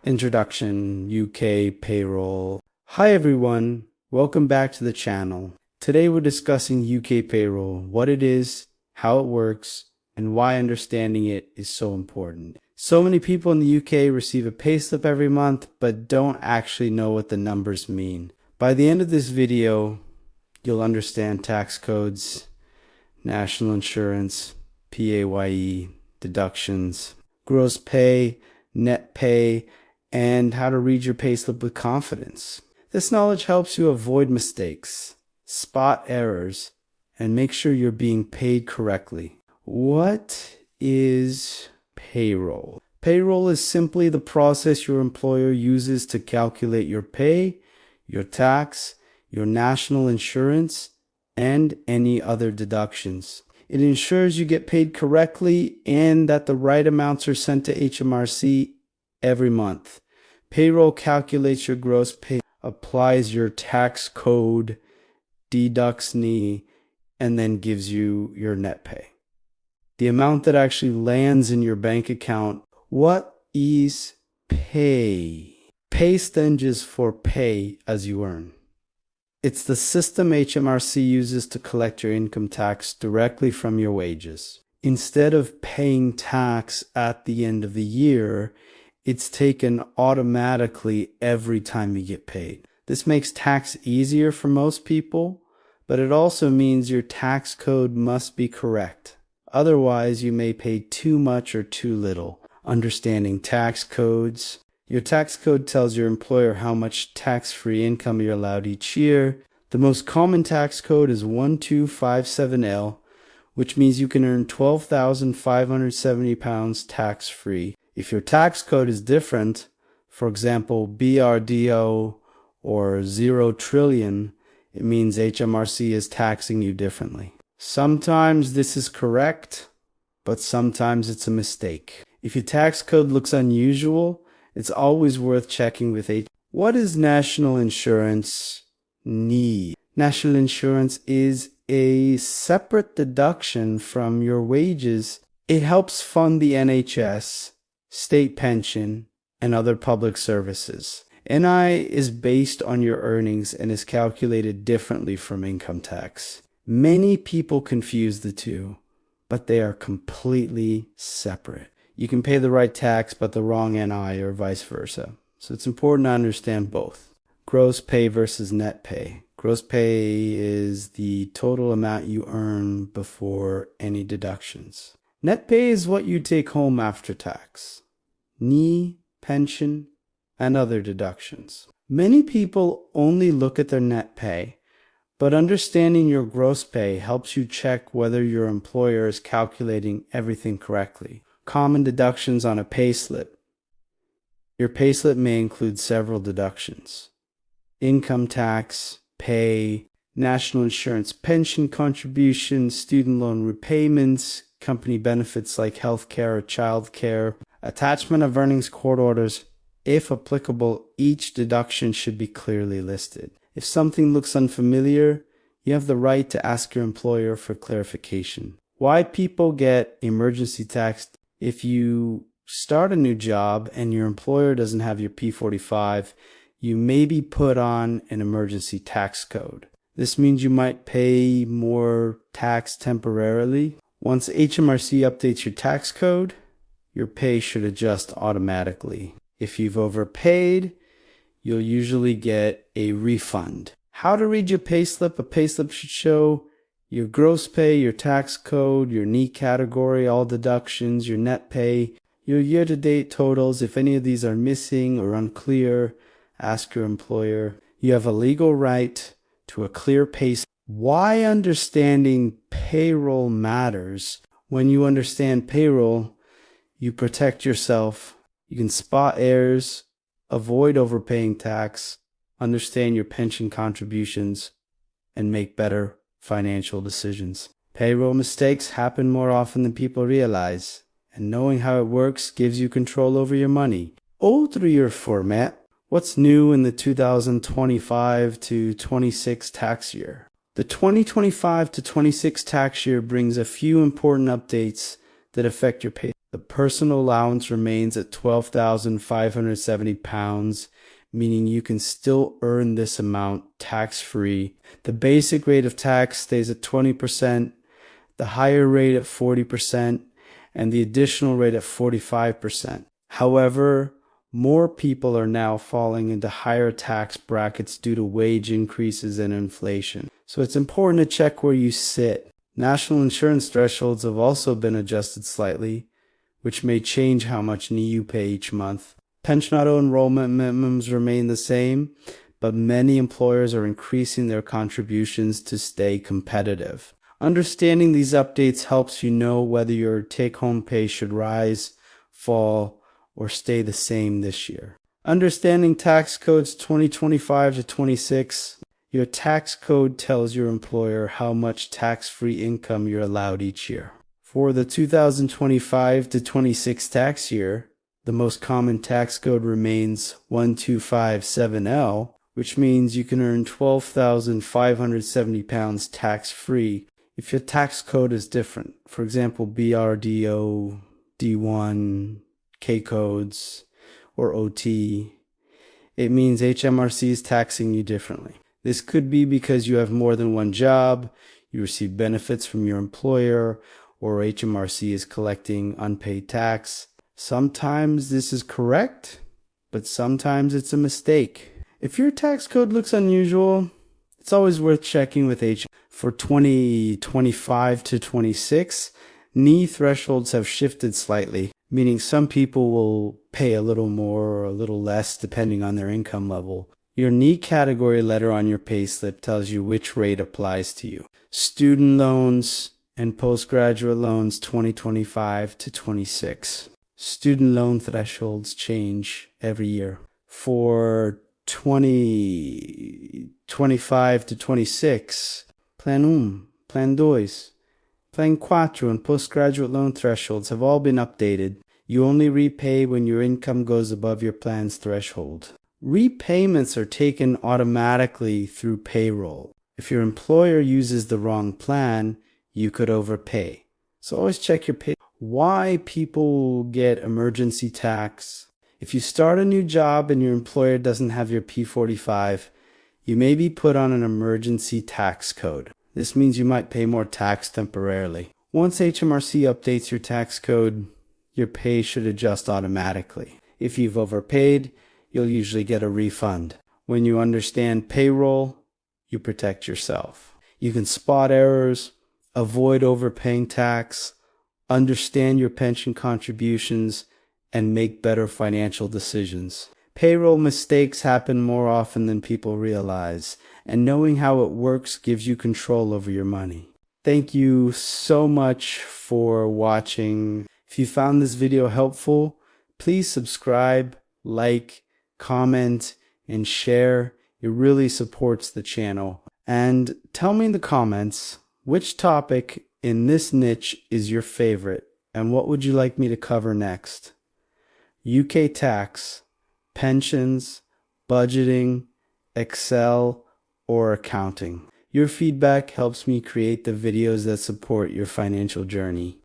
Introduction, UK Payroll. Hi everyone, welcome back to the channel. Today we're discussing UK Payroll, what it is, how it works, and why understanding it is so important. So many people in the UK receive a payslip every month, but don't actually know what the numbers mean. By the end of this video, you'll understand tax codes, national insurance, PAYE, deductions, gross pay, net pay, and how to read your payslip with confidence. This knowledge helps you avoid mistakes, spot errors, and make sure you're being paid correctly. What is payroll? Payroll is simply the process your employer uses to calculate your pay, your tax, your national insurance, and any other deductions. It ensures you get paid correctly and that the right amounts are sent to HMRC every month. Payroll calculates your gross pay, applies your tax code, deducts NI, and then gives you your net pay. The amount that actually lands in your bank account. What is pay? Pay stands for pay as you earn. It's the system HMRC uses to collect your income tax directly from your wages. Instead of paying tax at the end of the year, it's taken automatically every time you get paid. This makes tax easier for most people, but it also means your tax code must be correct. Otherwise, you may pay too much or too little. Understanding tax codes. Your tax code tells your employer how much tax-free income you're allowed each year. The most common tax code is 1257L, which means you can earn £12,570 tax-free. If your tax code is different, for example, BRDO or 0 trillion, it means HMRC is taxing you differently. Sometimes this is correct, but sometimes it's a mistake. If your tax code looks unusual, it's always worth checking with HMRC. What is national insurance NI? National insurance is a separate deduction from your wages. It helps fund the NHS, state pension, and other public services. NI is based on your earnings and is calculated differently from income tax. Many people confuse the two, but they are completely separate. You can pay the right tax but the wrong NI or vice versa. So it's important to understand both. Gross pay versus net pay. Gross pay is the total amount you earn before any deductions. Net pay is what you take home after tax. NI, pension, and other deductions. Many people only look at their net pay, but understanding your gross pay helps you check whether your employer is calculating everything correctly. Common deductions on a payslip. Your payslip may include several deductions: income tax, pay, national insurance, pension contributions, student loan repayments, company benefits like healthcare or childcare, attachment of earnings court orders. If applicable, each deduction should be clearly listed. If something looks unfamiliar, you have the right to ask your employer for clarification. Why people get emergency tax? If you start a new job and your employer doesn't have your P45, you may be put on an emergency tax code. This means you might pay more tax temporarily. Once HMRC updates your tax code, your pay should adjust automatically. If you've overpaid, you'll usually get a refund. How to read your payslip? A payslip should show your gross pay, your tax code, your NI category, all deductions, your net pay, your year-to-date totals. If any of these are missing or unclear, ask your employer. You have a legal right to a clear payslip. Why understanding payroll matters? When you understand payroll, you protect yourself. You can spot errors, avoid overpaying tax, understand your pension contributions, and make better financial decisions. Payroll mistakes happen more often than people realize, and knowing how it works gives you control over your money. Old 3-year format. What's new in the 2025 to 26 tax year? The 2025 to 26 tax year brings a few important updates that affect your pay. The personal allowance remains at £12,570, meaning you can still earn this amount tax-free. The basic rate of tax stays at 20%, the higher rate at 40%, and the additional rate at 45%. However, more people are now falling into higher tax brackets due to wage increases and inflation. So it's important to check where you sit. National insurance thresholds have also been adjusted slightly, which may change how much you pay each month. Pension auto-enrollment minimums remain the same, but many employers are increasing their contributions to stay competitive. Understanding these updates helps you know whether your take-home pay should rise, fall, or stay the same this year. Understanding tax codes 2025 to 26. Your tax code tells your employer how much tax-free income you're allowed each year. For the 2025 to 26 tax year, the most common tax code remains 1257L, which means you can earn £12,570 tax-free if your tax code is different. For example, BRDO, D1, K codes, or OT. It means HMRC is taxing you differently. This could be because you have more than one job, you receive benefits from your employer, or HMRC is collecting unpaid tax. Sometimes this is correct, but sometimes it's a mistake. If your tax code looks unusual, it's always worth checking with HMRC. For 2025 to 26, NE thresholds have shifted slightly, meaning some people will pay a little more or a little less depending on their income level. Your NE category letter on your payslip tells you which rate applies to you. Student loans and postgraduate loans 2025 to 26. Student loan thresholds change every year. For 2025 to 26, Plan 1, Plan 2, Plan 4 and postgraduate loan thresholds have all been updated. You only repay when your income goes above your plan's threshold. Repayments are taken automatically through payroll. If your employer uses the wrong plan, you could overpay. So always check your pay. Why people get emergency tax. If you start a new job and your employer doesn't have your P45, you may be put on an emergency tax code. This means you might pay more tax temporarily. Once HMRC updates your tax code, your pay should adjust automatically. If you've overpaid, you'll usually get a refund. When you understand payroll, you protect yourself. You can spot errors, avoid overpaying tax, understand your pension contributions, and make better financial decisions. Payroll mistakes happen more often than people realize, and knowing how it works gives you control over your money. Thank you so much for watching. If you found this video helpful, please subscribe, like, comment, and share. It really supports the channel. And tell me in the comments which topic in this niche is your favorite and what would you like me to cover next? UK tax, pensions, budgeting, Excel, or accounting. Your feedback helps me create the videos that support your financial journey.